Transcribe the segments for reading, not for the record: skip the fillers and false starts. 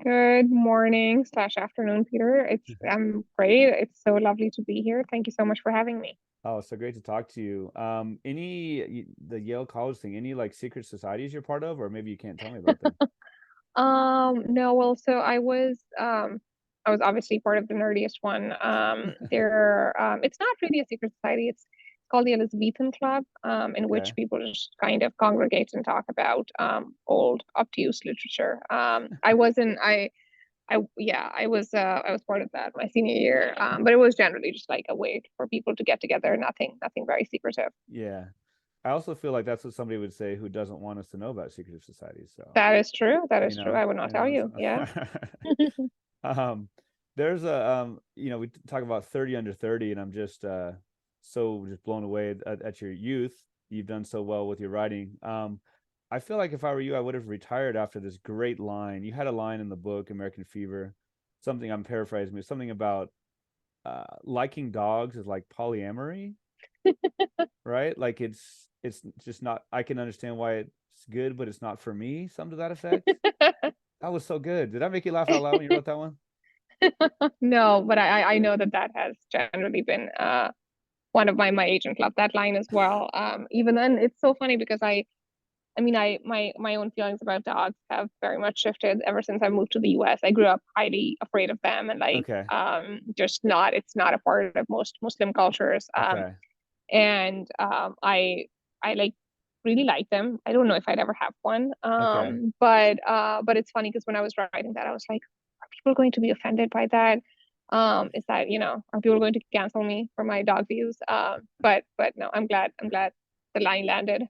Good morning slash afternoon, Peter. I'm great. It's so lovely to be here. Thank you so much for having me. Oh, so great to talk to you. The Yale College thing, any like secret societies you're part of, or maybe you can't tell me about them. No, well, so I was obviously part of the nerdiest one. It's not really a secret society. It's called the Elizabethan Club, in which Okay. people just kind of congregate and talk about old obtuse literature. I wasn't I yeah, I was part of that my senior year. But it was generally just like a way for people to get together, nothing very secretive. Yeah. I also feel like that's what somebody would say who doesn't want us to know about secretive societies. So, That is true. That you is true. know, I would not you tell know, you. Yeah. um, there's we talk about 30 under 30, and I'm just so just blown away at your youth. You've done so well with your writing. I feel like if I were you, I would have retired after this great line. You had a line in the book, American Fever, something I'm paraphrasing, but something about liking dogs is like polyamory, right? Like it's just not. I can understand why it's good, but it's not for me. Something to that effect. That was so good. Did that make you laugh out loud when you wrote that one? No, but I know that that has generally been one of my agent loved that line as well. Even then, it's so funny because I mean my own feelings about dogs have very much shifted ever since I moved to the US. I grew up highly afraid of them and like Okay. just not it's not a part of most Muslim cultures. Okay. And I like really like them. I don't know if I'd ever have one. Okay. But it's funny because when I was writing that, I was like, are people going to be offended by that? Is that, are people going to cancel me for my dog views? But no, I'm glad the line landed.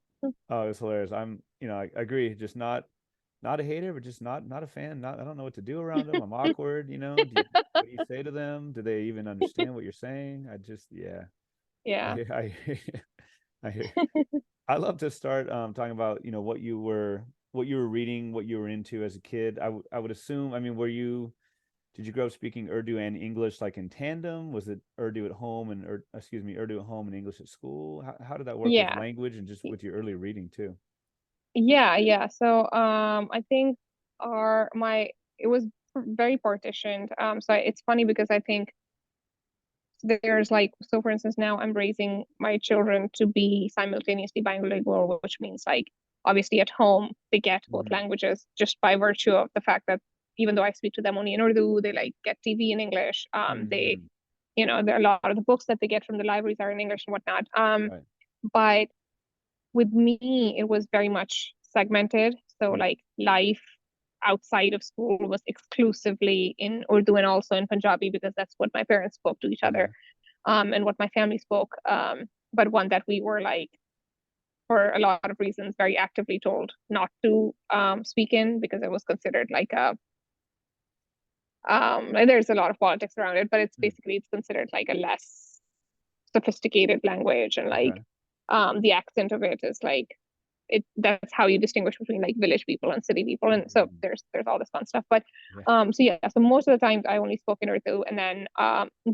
Oh, it's hilarious. I agree. Just not a hater, but just not a fan. Not I don't know what to do around them. I'm awkward, what do you say to them? Do they even understand what you're saying? Yeah. Yeah. I I I I love to start talking about, what you were reading, what you were into as a kid. I would assume, I mean, did you grow up speaking Urdu and English like in tandem? Was it Urdu at home and Urdu at home and English at school? How did that work with Yeah. language and just with your early reading too? Yeah. So I think our my it was very partitioned. So it's funny because I think there's like so for instance now I'm raising my children to be simultaneously bilingual, which means like obviously at home they get both Mm, languages just by virtue of the fact that even though I speak to them only in Urdu, they like get TV in English. They mm, there are a lot of the books that they get from the libraries are in English and whatnot. right. But with me, it was very much segmented. So Mm, like life outside of school was exclusively in Urdu and also in Punjabi because that's what my parents spoke to each other, yeah. and what my family spoke. But one that we were like, for a lot of reasons, very actively told not to speak in because it was considered like and there's a lot of politics around it, but Mm, it's considered like a less sophisticated language and like okay. the accent of it is like that's how you distinguish between like village people and city people, and so Mm, there's all this fun stuff. But yeah. so most of the times I only spoke in Urdu, and then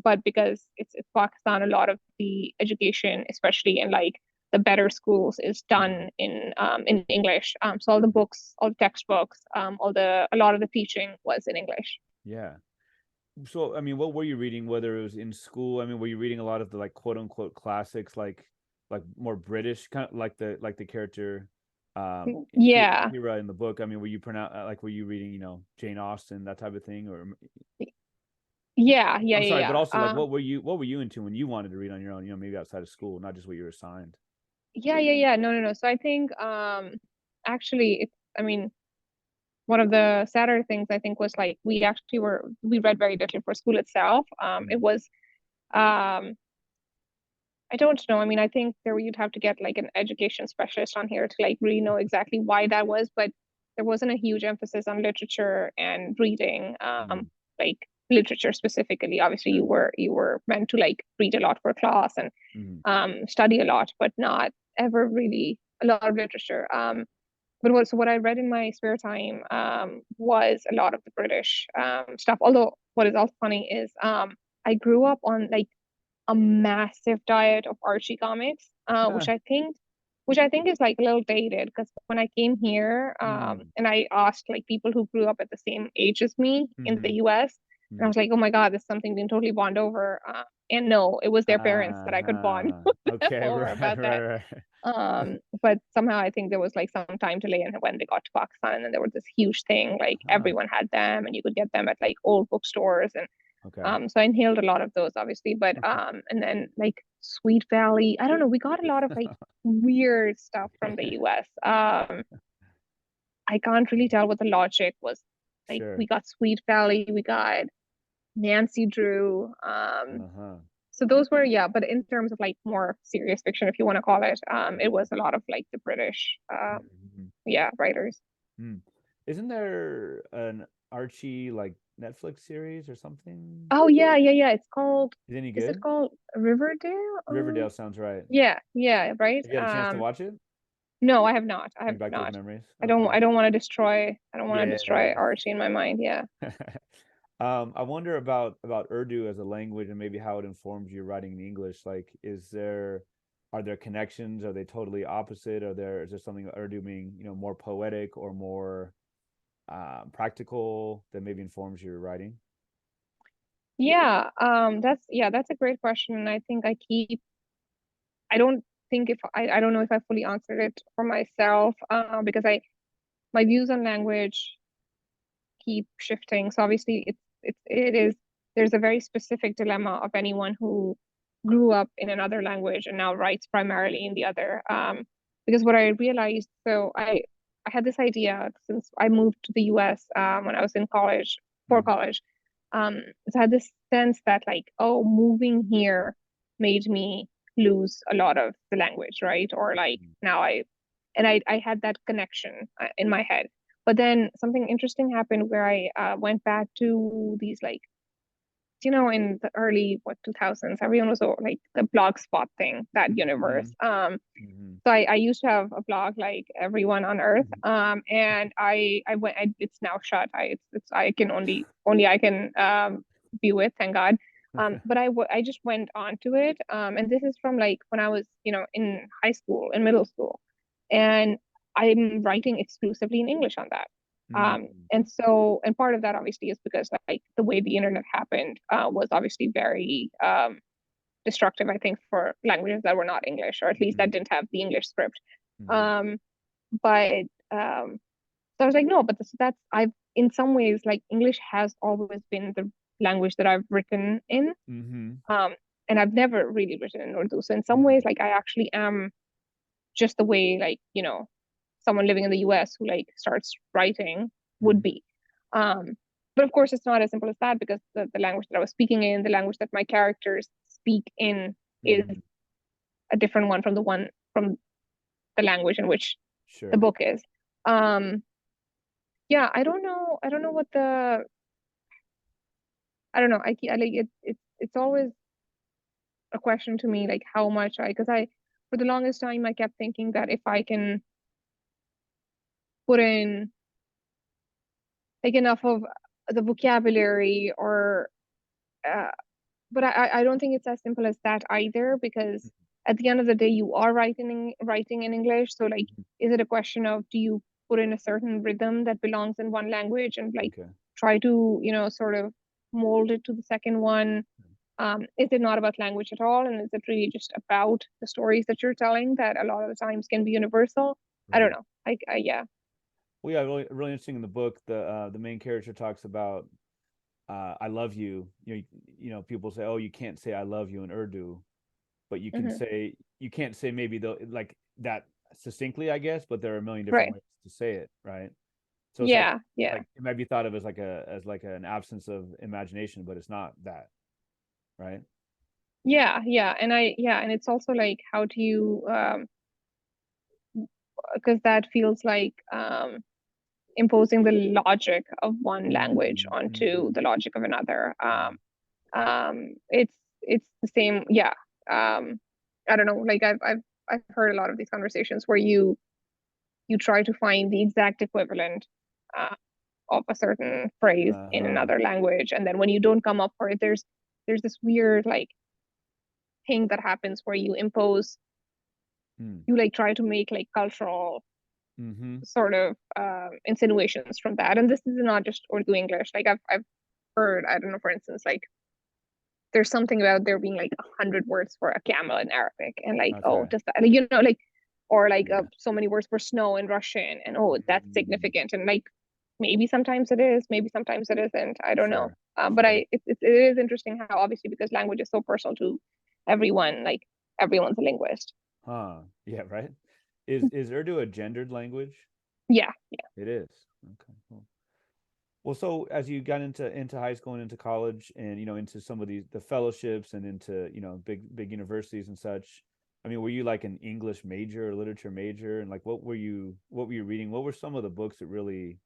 but because it's Pakistan, a lot of the education, especially in like the better schools, is Mm, done in English. So all the mm, books, all the textbooks, all the a lot of the teaching was in English. yeah. So, I mean, what were you reading, whether it was in school? I mean, were you reading a lot of the like quote unquote classics, like more British, kind of like the character Yeah, Hira in the book? I mean, were you reading, Jane Austen, that type of thing? Or I'm sorry, but also like what were you into when you wanted to read on your own, maybe outside of school, not just what you were assigned? yeah. No. So I think actually it's I mean one of the sadder things I think was like we read very little for school itself. It Mm, was um I don't know. I mean, I think you'd have to get like an education specialist on here to like really know exactly why that was, but there wasn't a huge emphasis on literature and reading, mm, like literature specifically. Obviously, yeah. you were meant to like read a lot for class and Mm, study a lot, but not ever really a lot of literature. So what I read in my spare time was a lot of the British stuff. Although what is also funny is I grew up on like a massive diet of Archie comics, which I think which I think is like a little dated because when I came here, Mm. and I asked like people who grew up at the same age as me in the Mm-hmm. US, and I Mm. was like, oh my God, this is something we can totally bond over. And no, it was their parents that I could bond Uh-huh. with them Okay, over right, about that. right, right. But somehow I think there was like some time delay in when they got to Pakistan, and there was this huge thing, like Huh. everyone had them, and you could get them at like old bookstores, and Okay. so I inhaled a lot of those, obviously. But and then like Sweet Valley, I don't know, we got a lot of like weird stuff from the US. I can't really tell what the logic was. Like Sure. we got Sweet Valley, we got Nancy Drew. Uh-huh. So those were, yeah, but in terms of like more serious fiction, if you want to call it, it was a lot of like the British, Mhm. yeah, writers. Mm. Isn't there an Archie like Netflix series or something? Oh yeah, yeah, yeah. It's called, Is it any is it good? called Riverdale? Riverdale sounds right. Yeah, yeah, right. Have you had a chance to watch it? No, I have not. I Bring have back those not. memories. Okay. I don't want to destroy. I don't want to Yeah. destroy Archie in my mind. Yeah. I wonder about Urdu as a language and maybe how it informs you writing in English. Like, are there connections? Are they totally opposite? Is there something Urdu being, more poetic or more practical that maybe informs your writing? Yeah. That's a great question. And I think I don't think if I don't know if I fully answered it for myself, because my views on language keep shifting. So obviously it is there's a very specific dilemma of anyone who grew up in another language and now writes primarily in the other. Because what I realized, so I had this idea since I moved to the US when I was in college for Mm-hmm. college. So I had this sense that like, oh, moving here made me lose a lot of the language, right? Or like now I had that connection in my head. But then something interesting happened where I went back to these like, in the early 2000s, everyone was like the blog spot thing, that Mm-hmm. universe. Mm-hmm. So I used to have a blog like everyone on earth. And it's now shut. I can only I can view it, thank God. But I just went onto it. And this is from like when I was, in high school, in middle school. And I'm writing exclusively in English on that. Mm-hmm. And part of that obviously is because like the way the internet happened was obviously very destructive, I think, for languages that were not English, or at least that Mm-hmm. didn't have the English script. Mm-hmm. Um, but so I was like, no, but that's I've in some ways like English has always been the language that I've written in. Mm-hmm. Um, and I've never really written in Urdu. So in some ways, like I actually am just the way like, someone living in the US who like starts writing would Mm-hmm. be. Um, but of course, it's not as simple as that because the language that I was speaking in, the language that my characters speak in, is Mm-hmm. a different one from the language in which the Sure. book is. Um, yeah, I don't know what the I don't know. I like it. It's always a question to me, like how much because I for the longest time I kept thinking that if I can put in like enough of the vocabulary or uh, but I don't think it's as simple as that either because at the end of the day you are writing in English, so like Mhm. is it a question of do you put in a certain rhythm that belongs in one language and like Okay. try to sort of mold it to the second one. Is it not about language at all, and is it really just about the stories that you're telling that a lot of the times can be universal? I don't Right. know. Yeah. Well, yeah, really, really interesting in the book. The main character talks about I love you. People say, oh, you can't say I love you in Urdu, but Hmm. you can't say maybe like that succinctly, I guess, but there are a million different Right. ways to say it, right? So it's Yeah, yeah. like it might be thought of as like an absence of imagination, but it's not that, right? Yeah, and it's also like how do you because that feels like imposing the logic of one language Mm-hmm. onto Mm-hmm. the logic of another. It's the same. Yeah. Um, I don't know. Like I've heard a lot of these conversations where you try to find the exact equivalent uh, of a certain phrase in Uh-huh. another language, and then when you don't come up for it, there's this weird like thing that happens where you impose Hmm. you like try to make like cultural Mm-hmm. sort of insinuations from that. And this is not just Urdu English. Like I've heard, I don't know, for instance, like there's something about there being like 100 words for a camel in Arabic, and like, oh, Okay. does that, like, like, or like Yeah. so many words for snow in Russian, and oh, that's Mm, significant, and like maybe sometimes it is, maybe sometimes it isn't. I don't know. sure. But Sure. it is interesting how obviously because language is so personal to everyone, like everyone's a linguist. Huh. Yeah, right. Is Urdu a gendered language? Yeah. It is. Okay. Cool. Well, so as you got into high school and into college and into some of the fellowships and into big universities and such, I mean, were you like an English major or literature major, and like what were you reading? What were some of the books that really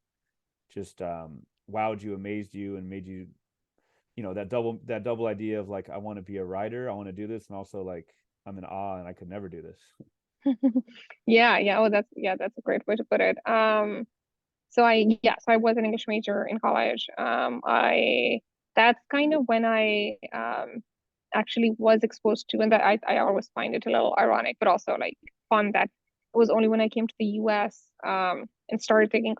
just wowed you, amazed you, and made you that double idea of like I want to be a writer, I want to do this, and also like I'm in awe and I could never do this. Yeah. Oh, that's a great way to put it. So I was an English major in college. I That's kind of when I actually was exposed to, and that I always find it a little ironic, but also like fun that it was only when I came to the US and started taking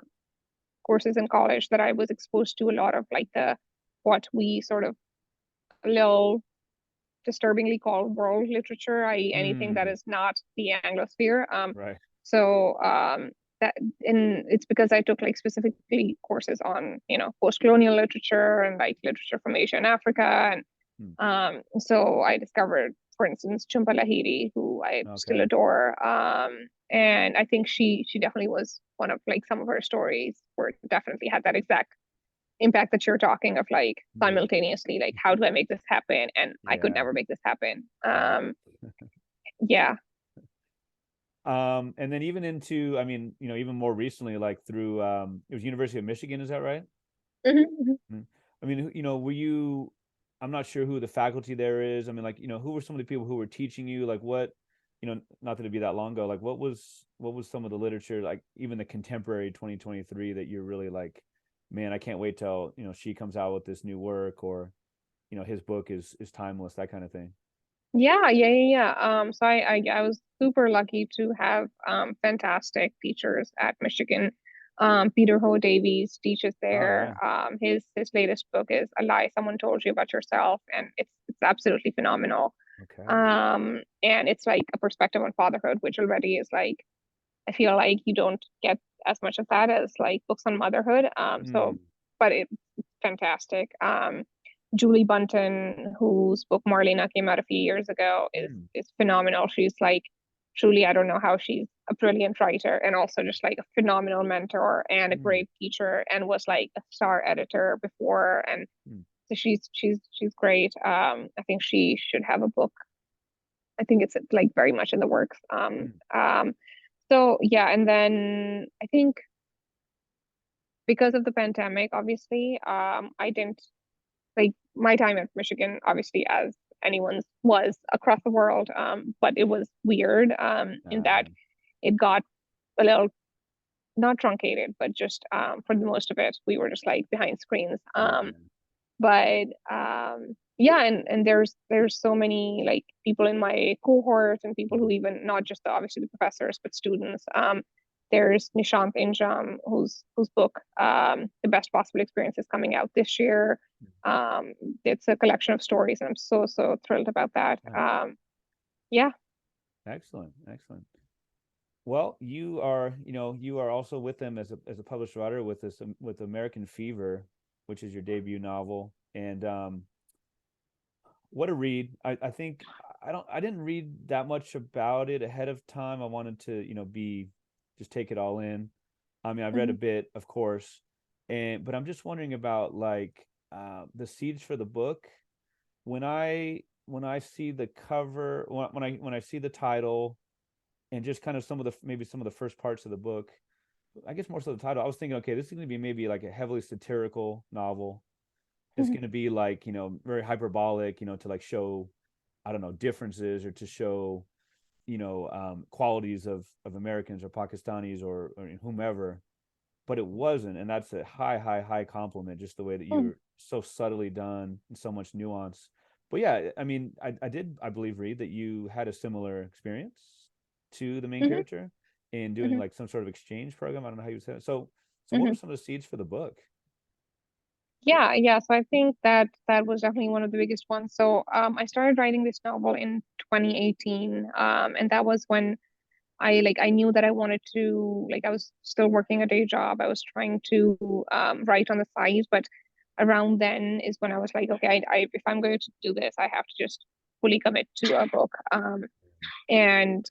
courses in college that I was exposed to a lot of like the what we sort of a little disturbingly called world literature, i.e., anything that Hmm. is not the Anglosphere. Right. So that and it's because I took like specifically courses on post-colonial literature and like literature from Asia and Africa, and Hmm. so I discovered, for instance, Chumpa Lahiri, who I still Okay. adore, and I think she definitely was one of like some of her stories where it definitely had that exact impact that you're talking of, like Hmm. simultaneously like how do I make this happen, and I could Yeah. never make this happen. Right. Yeah. And then even into, I mean, even more recently, like through it was University of Michigan, is that right? Mm-hmm. Mm. I mean, were you, I'm not sure who the faculty there is. I mean, like, who were some of the people who were teaching you? Like what, not that it'd be that long ago, like what was some of the literature, like even the contemporary 2023 that you're really like, man, I can't wait till, she comes out with this new work, or, his book is timeless, that kind of thing. Yeah. So I was super lucky to have fantastic teachers at Michigan. Peter Ho Davies teaches Oh yeah. there. His latest book is A Lie Someone Told You About Yourself, and it's absolutely phenomenal. Okay. And it's like a perspective on fatherhood, which already is like I feel like you don't get as much of that as like books on motherhood. Mm. But it's fantastic. Julie Bunton, whose book Marlena came out a few years ago, Mm. is phenomenal. She's like truly, I don't know how she's a brilliant writer and also just like a phenomenal mentor and a Mm. great teacher, and was like a star editor before. And Mm. so she's great. I think she should have a book. I think it's like very much in the works. Mm. So yeah, and then I think because of the pandemic, obviously, I didn't like my time at Michigan, obviously, as anyone's was across the world. But it was weird, in that Um, it got a little not truncated, but just for the most of it, we were just like behind screens. yeah. But yeah, and there's so many like people in my cohort and people who Mm. even not just obviously the professors but students. There's Nishant Injam, whose book The Best Possible Experience is coming out this year. um it's a collection of stories, and I'm so thrilled about that. Nice. Yeah. Excellent. Excellent. Well, you are also with them as a published writer with this with American Fever, which is your debut novel. And what a read. I think I didn't read that much about it ahead of time. I wanted to, be just take it all in. I mean, I've read a Mhm. bit, of course, but I'm just wondering about like the seeds for the book. When I see the cover, when I see the title, and just kind of maybe some of the first parts of the book, I guess more so the title, I was thinking, okay, this is going to be maybe like a heavily satirical novel. It's going to be like, very hyperbolic, to like show, I don't know, differences, or to show, qualities of Americans or Pakistanis, or whomever. But it wasn't, and that's a high compliment, just the way that you're so subtly done and so much nuance. But yeah, I mean, I believe, read that you had a similar experience. to the main Hmm. character and doing Hmm. like some sort of exchange program. I don't know how you said it. So what Hmm. were some of the seeds for the book? Yeah. So I think that that was definitely one of the biggest ones. So I started writing this novel in 2018, and that was when I knew that I wanted to, like, I was still working a day job. I was trying to write on the side, but around then is when I was like, okay, if I'm going to do this, I have to just fully commit to a book. And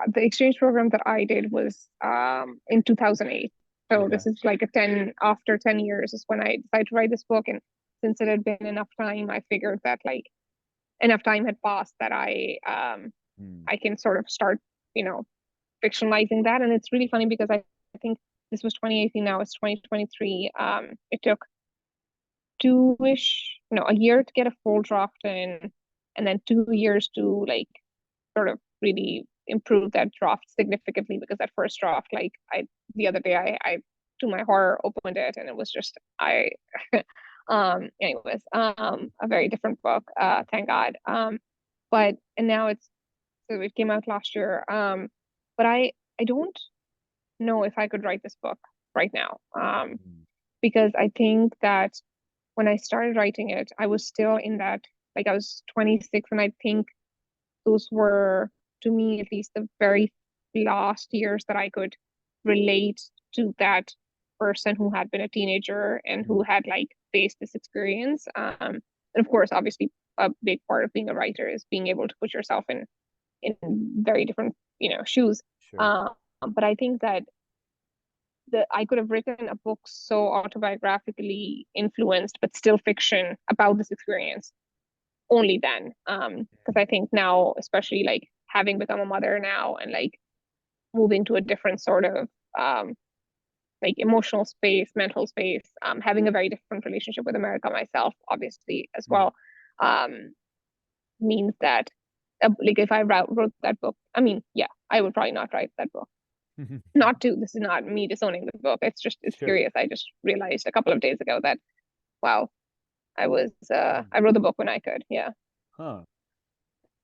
The exchange program that I did was in 2008. So Okay. this is like a 10 after 10 years is when I decided to write this book. And since it had been enough time, I figured that like enough time had passed that Hmm. I can sort of start, you know, fictionalizing that. And it's really funny because I think this was 2018, now it's 2023. It took a year to get a full draft in, and then 2 years to like sort of really improve that draft significantly because that first draft, like the other day I to my horror opened it and it was just I anyways, a very different book, thank God. But and now so it came out last year. But I don't know if I could write this book right now. Hmm. Because I think that when I started writing it, I was still in that, like I was 26, and I think those were, to me at least, the very last years that I could relate to that person who had been a teenager and who Hmm. had like faced this experience. And of course, obviously, a big part of being a writer is being able to put yourself in very different, shoes. Sure. Um, but I think that I could have written a book so autobiographically influenced, but still fiction about this experience only then. Because I think now, especially like having become a mother now and like moving to a different sort of um, like emotional space, mental space, having a very different relationship with America myself, obviously as Hmm. well, um, means that like if I wrote that book, I mean, yeah, I would probably not write that book. Not to, this is not me disowning the book. It's Sure. curious. I just realized a couple of days ago that wow, Hmm. I wrote the book when I could. Yeah. Huh.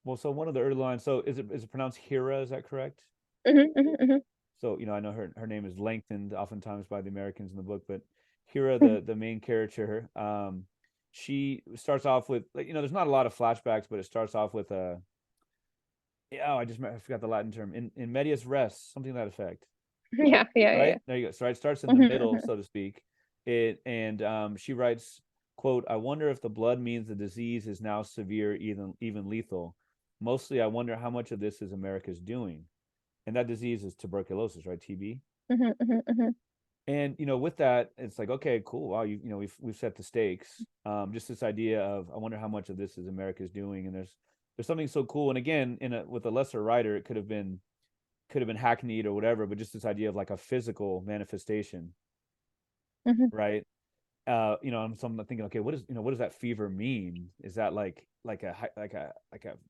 Well, so one of the early lines. So is it pronounced Hira? Is that correct? Hmm. Hmm. Hmm. So I know her name is lengthened oftentimes by the Americans in the book, but Hira, Hmm. the main character, she starts off with like there's not a lot of flashbacks, but it starts off with a I forgot the Latin term in medias res, something to that effect. Yeah, yeah, yeah, Right there you go. So it starts in the middle, yeah. so to speak. It and she writes, "quote I wonder if the blood means the disease is now severe, even lethal. Mostly, I wonder how much of this is America's doing." And that disease is tuberculosis, right? TB. Hmm. Hmm. Hmm. And with that, it's like, okay, cool. Wow, we've set the stakes. Just this idea of I wonder how much of this is America's doing, and there's something so cool. And again, with a lesser writer, it could have been hackneyed or whatever, but just this idea of like a physical manifestation, Hmm. right? So I'm thinking, okay, what does that fever mean? Is that like a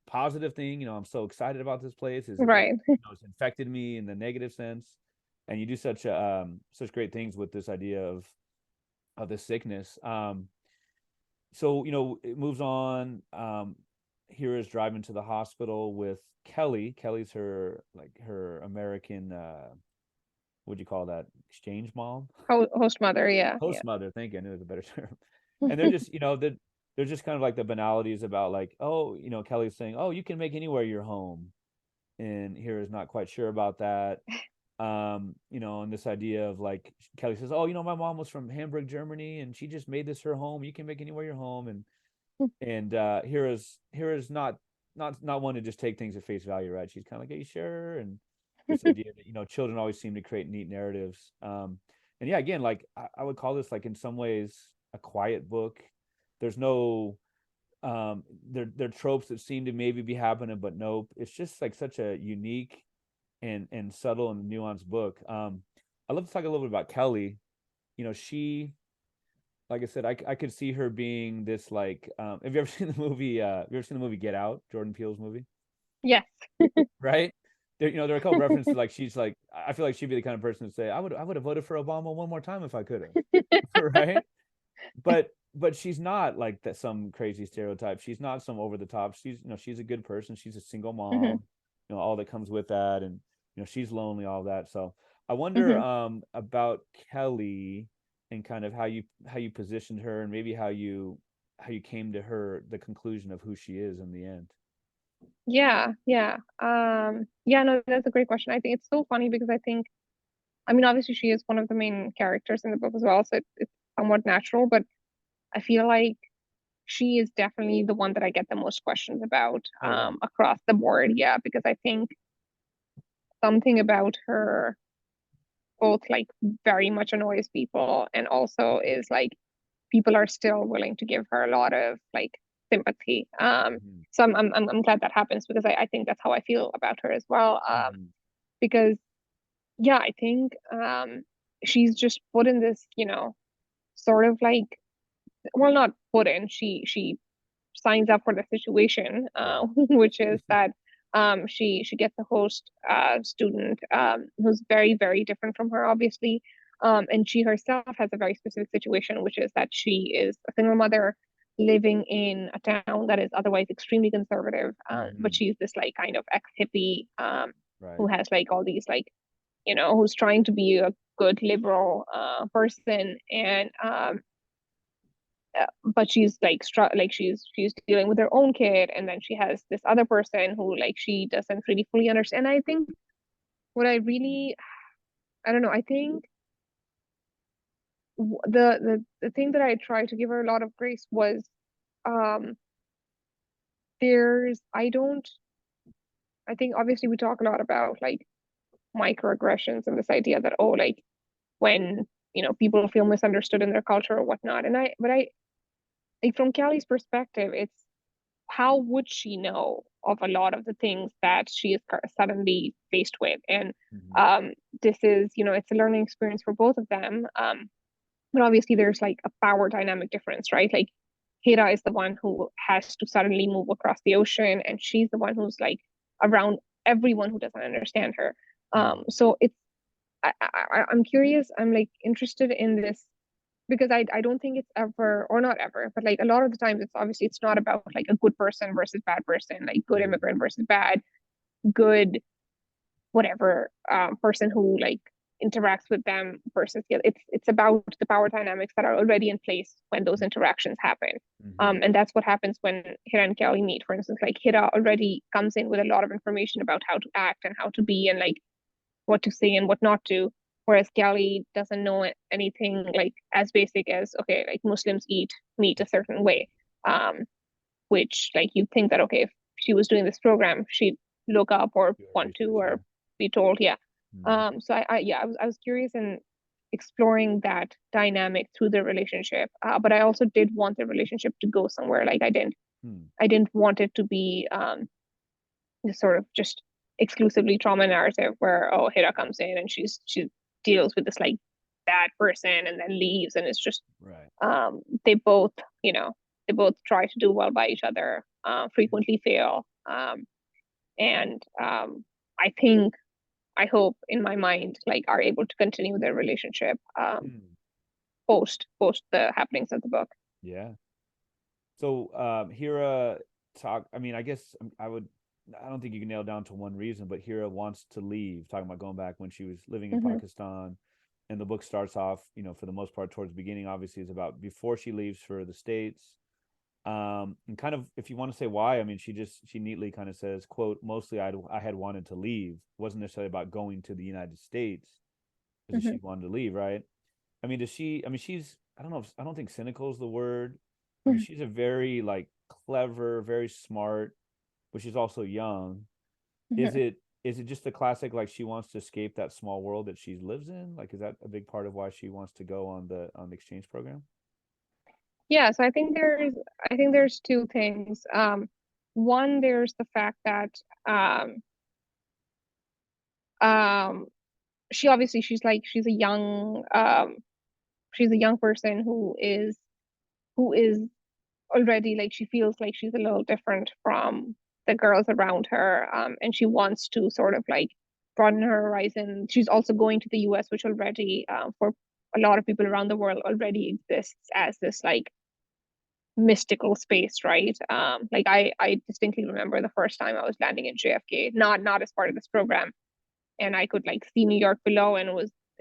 positive thing? I'm so excited about this place. Is it like Right. it's infected me in the negative sense? And you do such great things with this idea of this sickness. So it moves on. Hira's driving to the hospital with Kelly. Kelly's her American what'd you call that, exchange mom, Host mother, yeah, yeah. host mother. Thank you, I knew it was a better term. And they're just they're just kind of like the banalities about like, oh, Kelly's saying, oh, you can make anywhere your home, and Hira's not quite sure about that. And this idea of like Kelly says, oh, my mom was from Hamburg, Germany, and she just made this her home. You can make anywhere your home, and Hira's not one to just take things at face value, right? She's kind of like, hey, sure, and this idea that children always seem to create neat narratives. And yeah, again, like I would call this like in some ways a quiet book. There's no there tropes that seem to maybe be happening, but nope. It's just like such a unique and subtle and nuanced book. I'd love to talk a little bit about Kelly. She, like I said, I could see her being this like. Have you ever seen the movie? Have you ever seen the movie Get Out? Jordan Peele's movie, Yes. right? There are a couple references like she's like I feel like she'd be the kind of person to say I would have voted for Obama one more time if I could have, right? But she's not like that some crazy stereotype. She's not some over the top. She's a good person. She's a single Hmm. mom. all that comes with that, and she's lonely, all that. So I wonder Hmm. about Kelly, and kind of how you positioned her, and maybe how you came to the conclusion of who she is in the end. Yeah, yeah. Yeah, no, that's a great question. I think it's so funny because I mean, obviously she is one of the main characters in the book as well, so it's somewhat natural, but I feel like she is definitely the one that I get the most questions about, Oh wow. across the board. Yeah, because I think something about her both like very much annoys people and also is like people are still willing to give her a lot of like sympathy. Hmm. So I'm glad that happens because I think that's how I feel about her as well. Hmm. Because yeah, I think she's just put in this, sort of like, well, not put in. She signs up for the situation, Yeah. which is that she gets a host student who's very very different from her, obviously, and she herself has a very specific situation, which is that she is a single mother living in a town that is otherwise extremely conservative, but Hmm. she's this like kind of ex hippie who Right. has like all these like who's trying to be a good liberal person and but she's like like she's dealing with her own kid and then she has this other person who like she doesn't really fully understand. And I think what I don't know, I think the thing that I tried to give her a lot of grace was um there's I don't I think obviously we talk a lot about like microaggressions and this idea that oh like when people feel misunderstood in their culture or whatnot, and I like from Kelly's perspective it's how would she know of a lot of the things that she is suddenly faced with? And Hmm. um, this is, it's a learning experience for both of them. But obviously, there's like a power dynamic difference, right? Like, Hera is the one who has to suddenly move across the ocean, and she's the one who's like around everyone who doesn't understand her. Hmm. So it's, I'm curious, I'm like interested in this because I don't think it's ever or not ever, but like a lot of the times it's obviously it's not about like a good person versus bad person, like good Hmm. immigrant versus bad, good whatever person who like interacts with them versus it's about the power dynamics that are already in place when those interactions happen. Hmm. And that's what happens when Hira and Kelly meet. For instance, like Hira already comes in with a lot of information about how to act and how to be and like what to say and what not to. Whereas Kelly doesn't know anything like as basic as okay, like Muslims eat meat a certain way, um, which like you think that okay, if she was doing this program, she'd look up or Do our want to research, yeah. or be told, yeah. Hmm. So I was curious in exploring that dynamic through the relationship, but I also did want the relationship to go somewhere. Like Hmm. I didn't want it to be this sort of just exclusively trauma narrative where oh Hera Right. comes in and she deals with this like bad person and then leaves and it's just Right. they both you know they both try to do well by each other, frequently fail, and I think I hope in my mind like are able to continue their relationship Hmm. post the happenings of the book. Yeah. So, Hira I mean, I guess I don't think you can nail down to one reason, but Hira wants to leave, talking about going back when she was living in Hmm. Pakistan. And the book starts off, for the most part, towards the beginning, obviously, is about before she leaves for the States. And kind of, if you want to say why, I mean, she neatly kind of says, quote, mostly I had wanted to leave. It wasn't necessarily about going to the United States, because Hmm. she wanted to leave, right? I mean, I mean, I don't think cynical is the word. I mean, Hmm. she's a very like clever, very smart, but she's also young. Is Hmm. it is it just the classic like she wants to escape that small world that she lives in? Like, is that a big part of why she wants to go on the exchange program? Yeah, so I think there's two things. One, there's the fact that um, um, she obviously she's a young person who is already like she feels like she's a little different from the girls around her, and she wants to sort of like broaden her horizon. She's also going to the US, which already for a lot of people around the world already exists as this like mystical space, right? Like I distinctly remember the first time I was landing in JFK, not as part of this program, and I could like see New York below, and it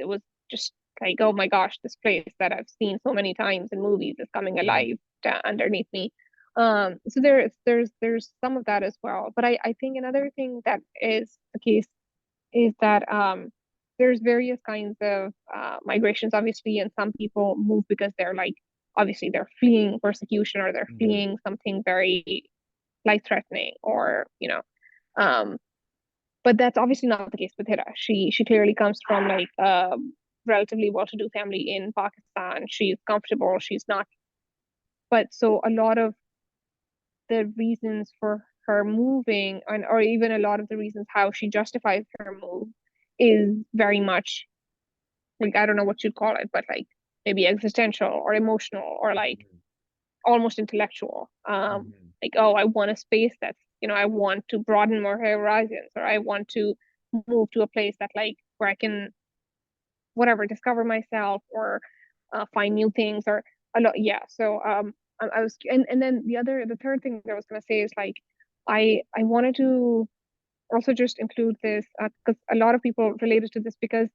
was just like, oh my gosh, this place that I've seen so many times in movies is coming Mm. alive underneath me. So there's some of that as well. But I think another thing that is the case is that there's various kinds of migrations, obviously, and some people move because they're like, obviously they're fleeing persecution, or they're Mm. fleeing something very life threatening, or um, but that's obviously not the case with Hira. She clearly comes from like a relatively well-to-do family in Pakistan. She's comfortable. She's not. But so a lot of the reasons for her moving, and or even a lot of the reasons how she justifies her move, is very much like, I don't know what you'd call it, but like maybe existential or emotional or like Mm. almost intellectual. Mm. Like, oh, I want a space that's, I want to broaden more horizons, or I want to move to a place that like where I can whatever discover myself, or find new things, or a lot. Yeah. So I was, and then the third thing that I was gonna say is like I wanted to also just include this because a lot of people related to this, because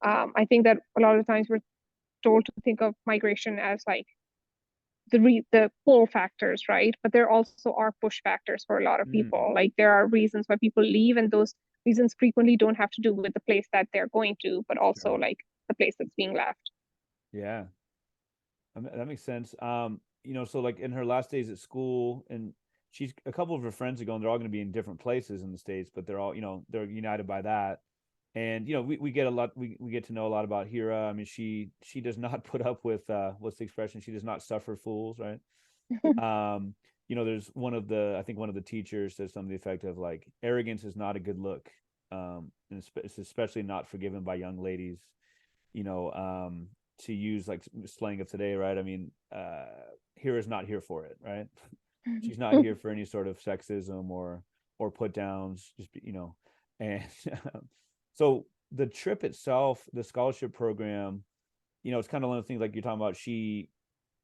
I think that a lot of the times we're told to think of migration as like the pull factors, right? But there also are push factors for a lot of Mm. people. Like there are reasons why people leave, and those reasons frequently don't have to do with the place that they're going to, but also Sure. like the place that's being left. Yeah. That makes sense. So like in her last days at school, and she's a couple of her friends are going, they're all going to be in different places in the States, but they're all, they're united by that. And we get a lot, we get to know a lot about Hira. I mean, she does not put up with what's the expression? She does not suffer fools, right? Um, there's I think one of the teachers says something to the effect of like, arrogance is not a good look. And it's especially not forgiven by young ladies, you know, um, to use like slang of today, right? I mean, Hira's not here for it, right? She's not here for any sort of sexism or put downs, and so the trip itself, the scholarship program, it's kind of one of the things like you're talking about. She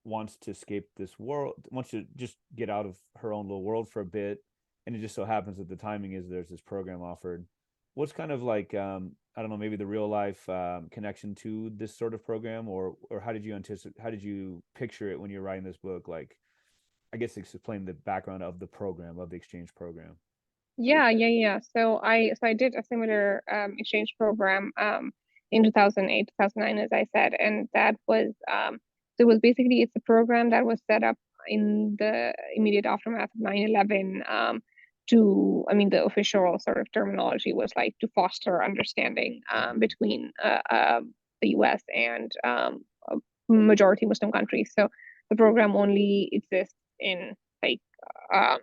wants to escape this world, wants to just get out of her own little world for a bit. And it just so happens that the timing is there's this program offered. What's kind of like, I don't know, maybe the real life connection to this sort of program, or how did you picture it when you're writing this book? Like, I guess explain the background of the program, of the exchange program. Yeah. So I did a similar exchange program in 2008, 2009, as I said, and that was so it was basically, it's a program that was set up in the immediate aftermath of 9/11, to, I mean, the official sort of terminology was like to foster understanding between the US and majority Muslim countries. So the program only exists in like um,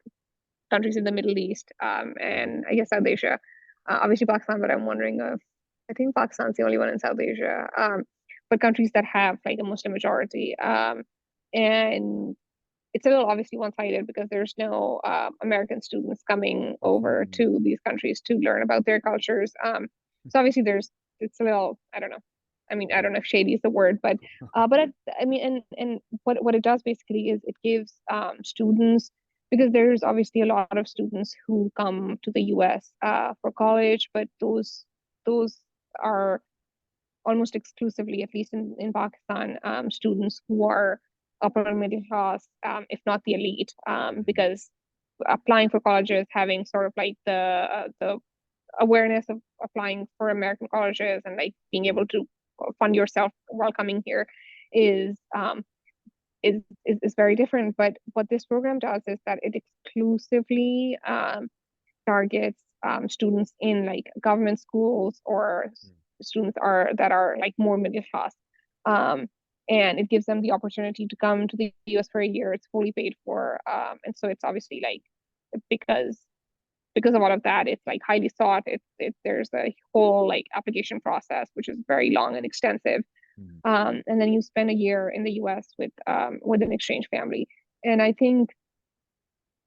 countries in the Middle East, Mm. and I guess South Asia. Obviously Pakistan, but I'm wondering if, I think Pakistan's the only one in South Asia. But countries that have like a Muslim majority. And it's a little obviously one-sided because there's no American students coming over Mm. to these countries to learn about their cultures. So obviously it's a little, I don't know. I mean, I Yeah. don't know if shady is the word, I mean, and what it does basically is it gives students, because there's obviously a lot of students who come to the US for college, but those are almost exclusively, at least in Pakistan, students who are upper middle class, if not the elite, Mm. because applying for colleges, having sort of like the awareness of applying for American colleges, and like being Sure. able to fund yourself while coming here is is very different. But what this program does is that it exclusively targets students in like government schools, or Mm. students that are like more middle class. Um, and it gives them the opportunity to come to the US for a year. It's fully paid for. And so it's obviously like, because of all of that, it's like highly sought. There's a whole like application process, which is very long and extensive. Mm. And then you spend a year in the US with an exchange family. And I think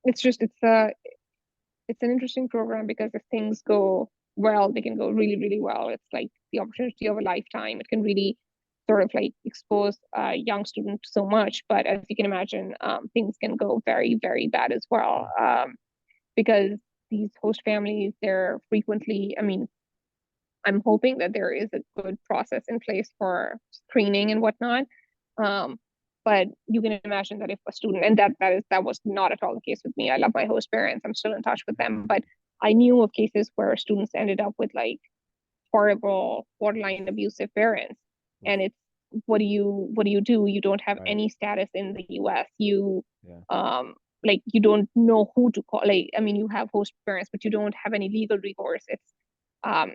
it's an interesting program, because if things go well, they can go really, really well. It's like the opportunity of a lifetime. It can really sort of like expose young students so much. But as you can imagine, things can go very, very bad as well, because these host families, they're frequently, I mean, I'm hoping that there is a good process in place for screening and whatnot. Um, but you can imagine that if a student, and that was not at all the case with me. I love my host parents. I'm still in touch with them, but I knew of cases where students ended up with like horrible, borderline abusive parents. And it's, what do you do? You don't have Right. any status in the US. You Yeah. like you don't know who to call. Like, I mean, you have host parents, but you don't have any legal recourse. So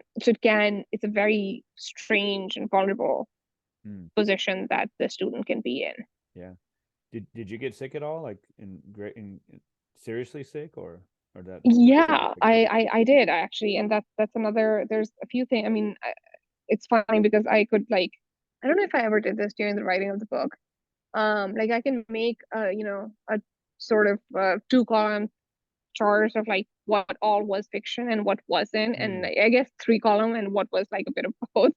it's a very strange and vulnerable Mm. position that the student can be in. Yeah. Did you get sick at all? Like seriously sick, or that didn't Yeah, affect you? I did actually, and that's another. There's a few things. I mean, it's funny because I could like, I don't know if I ever did this during the writing of the book. Like I can make a sort of 2 column chart of like what all was fiction and what wasn't, and Mm. I guess 3 column and what was like a bit of both.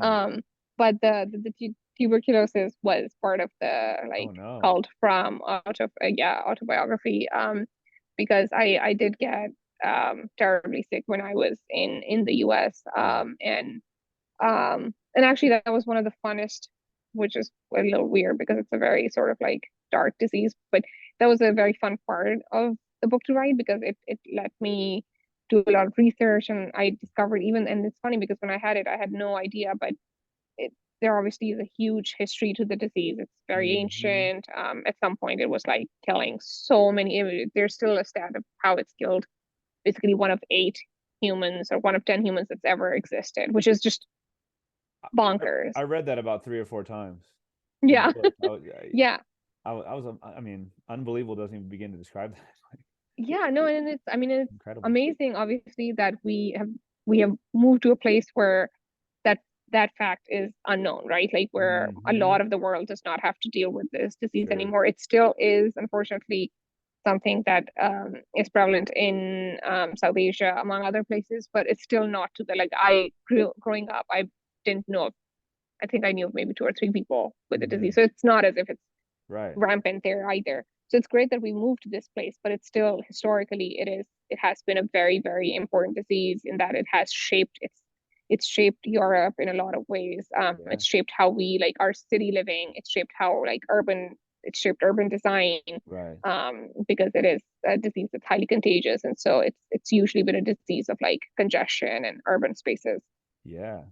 Um, but the tuberculosis was part of the Oh like no. called from out of yeah, autobiography. Because I did get terribly sick when I was in the US. Yeah. And actually that was one of the funnest, which is a little weird because it's a very sort of like dark disease, but that was a very fun part of the book to write because it let me do a lot of research, and I discovered even, and it's funny because when I had it I had no idea, but it, there obviously is a huge history to the disease. It's very Hmm. ancient. At some point it was like killing so many. There's still a stat of how it's killed basically 1 of 8 humans or 1 of 10 humans that's ever existed, which is just bonkers. I read that about 3 or 4 times in the Yeah. book. Yeah. I was I mean, unbelievable doesn't even begin to describe that. Like, Yeah, no, and it's, I mean, it's incredible. amazing obviously that we have moved to a place where that that fact is unknown, right? Like where a Hmm. lot of the world does not have to deal with this disease Sure. anymore. It still is unfortunately something that is prevalent in South Asia among other places, but it's still not to the, like, growing up, I didn't know, I think I knew of maybe 2 or 3 people with the disease. Hmm. So it's not as if it's Right. rampant there either. So it's great that we moved to this place, but it's still historically it has been a very, very important disease in that it has shaped it's shaped Europe in a lot of ways. Yeah. It's shaped how we like our city living. It's shaped how like it's shaped urban design. Right. Because it is a disease that's highly contagious, and so it's usually been a disease of like congestion and urban spaces. Yeah.